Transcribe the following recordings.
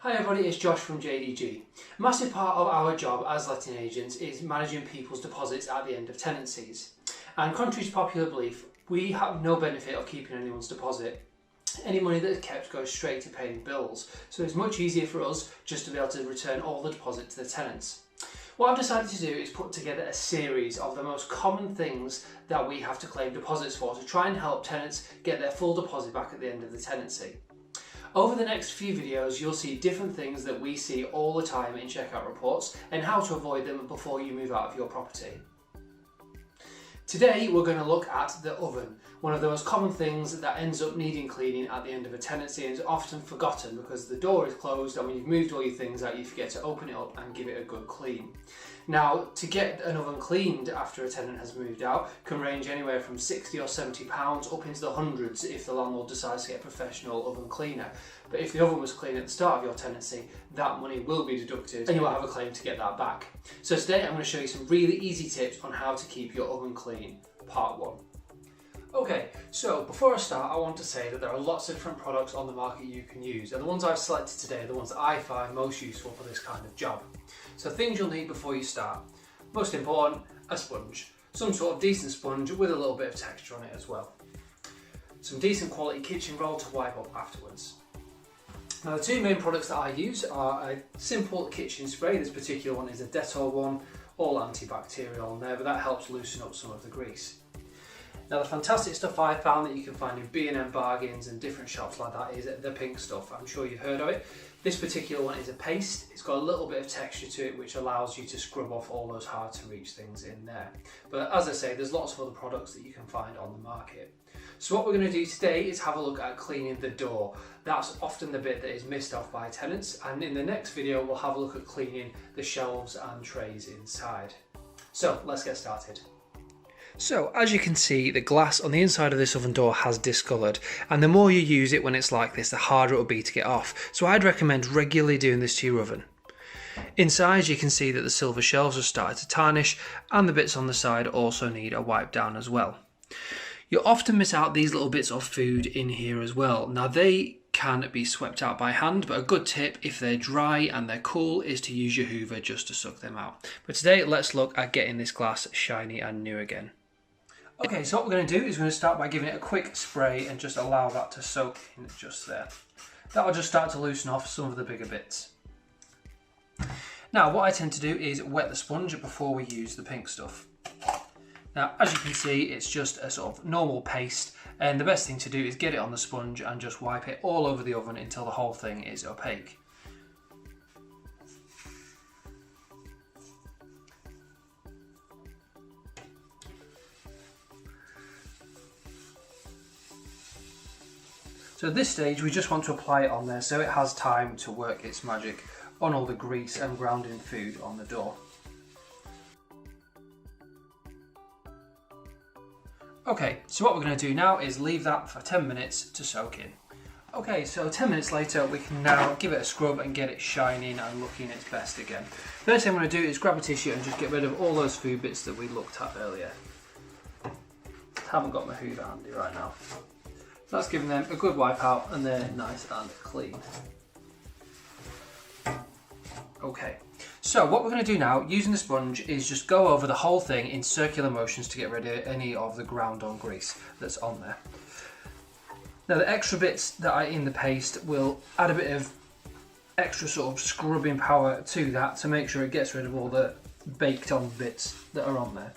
Hi everybody, it's Josh from JDG. A massive part of our job as letting agents is managing people's deposits at the end of tenancies. And contrary to popular belief, we have no benefit of keeping anyone's deposit. Any money that is kept goes straight to paying bills, so it's much easier for us just to be able to return all the deposit to the tenants. What I've decided to do is put together a series of the most common things that we have to claim deposits for to try and help tenants get their full deposit back at the end of the tenancy. Over the next few videos, you'll see different things that we see all the time in checkout reports and how to avoid them before you move out of your property. Today, we're going to look at the oven, one of the most common things that ends up needing cleaning at the end of a tenancy and is often forgotten because the door is closed and when you've moved all your things out, you forget to open it up and give it a good clean. Now, to get an oven cleaned after a tenant has moved out can range anywhere from £60 or £70 up into the hundreds if the landlord decides to get a professional oven cleaner. But if the oven was clean at the start of your tenancy, that money will be deducted and you will have a claim to get that back. So today I'm going to show you some really easy tips on how to keep your oven clean, part 1. Okay, so before I start, I want to say that there are lots of different products on the market you can use, and the ones I've selected today are the ones that I find most useful for this kind of job. So things you'll need before you start. Most important, a sponge. Some sort of decent sponge with a little bit of texture on it as well. Some decent quality kitchen roll to wipe up afterwards. Now the two main products that I use are a simple kitchen spray. This particular one is a Dettol one, all antibacterial on there, but that helps loosen up some of the grease. Now the fantastic stuff I found that you can find in B&M bargains and different shops like that is the pink stuff. I'm sure you've heard of it. This particular one is a paste. It's got a little bit of texture to it which allows you to scrub off all those hard to reach things in there. But as I say, there's lots of other products that you can find on the market. So what we're going to do today is have a look at cleaning the door. That's often the bit that is missed off by tenants, and in the next video we'll have a look at cleaning the shelves and trays inside. So let's get started. So as you can see, the glass on the inside of this oven door has discoloured, and the more you use it when it's like this, the harder it will be to get off. So I'd recommend regularly doing this to your oven. Inside you can see that the silver shelves have started to tarnish, and the bits on the side also need a wipe down as well. You'll often miss out these little bits of food in here as well. Now they can be swept out by hand, but a good tip if they're dry and they're cool is to use your hoover just to suck them out. But today let's look at getting this glass shiny and new again. Okay, so what we're going to do is we're going to start by giving it a quick spray and just allow that to soak in just there. That'll just start to loosen off some of the bigger bits. Now what I tend to do is wet the sponge before we use the pink stuff. Now as you can see, it's just a sort of normal paste, and the best thing to do is get it on the sponge and just wipe it all over the oven until the whole thing is opaque. So at this stage we just want to apply it on there so it has time to work its magic on all the grease and grounding food on the door. Okay, so what we're going to do now is leave that for 10 minutes to soak in. Okay, so 10 minutes later we can now give it a scrub and get it shining and looking its best again. First thing I'm going to do is grab a tissue and just get rid of all those food bits that we looked at earlier. Haven't got my hoover handy right now. That's giving them a good wipe out and they're nice and clean. Okay, so what we're going to do now using the sponge is just go over the whole thing in circular motions to get rid of any of the ground on grease that's on there. Now the extra bits that are in the paste will add a bit of extra sort of scrubbing power to that to make sure it gets rid of all the baked on bits that are on there.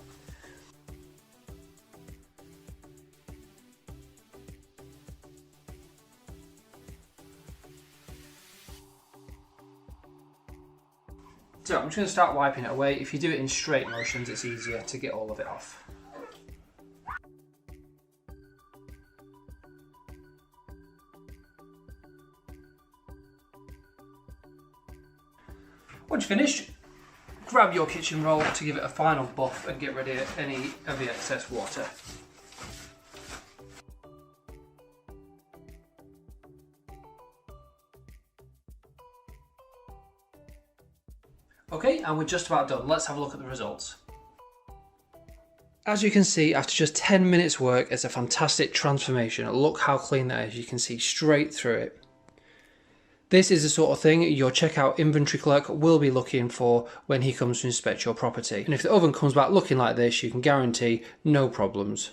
So I'm just going to start wiping it away. If you do it in straight motions, it's easier to get all of it off. Once you're finished, grab your kitchen roll to give it a final buff and get rid of any of the excess water. Okay, and we're just about done. Let's have a look at the results. As you can see, after just 10 minutes work, it's a fantastic transformation. Look how clean that is. You can see straight through it. This is the sort of thing your checkout inventory clerk will be looking for when he comes to inspect your property. And if the oven comes back looking like this, you can guarantee no problems.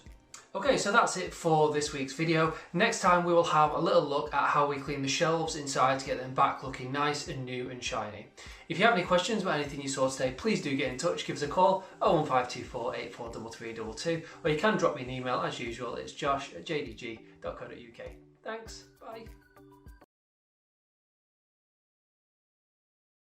Okay, so that's it for this week's video. Next time we will have a little look at how we clean the shelves inside to get them back looking nice and new and shiny. If you have any questions about anything you saw today, please do get in touch. Give us a call 01524 843322, or you can drop me an email as usual. It's josh@jdg.co.uk. Thanks, bye.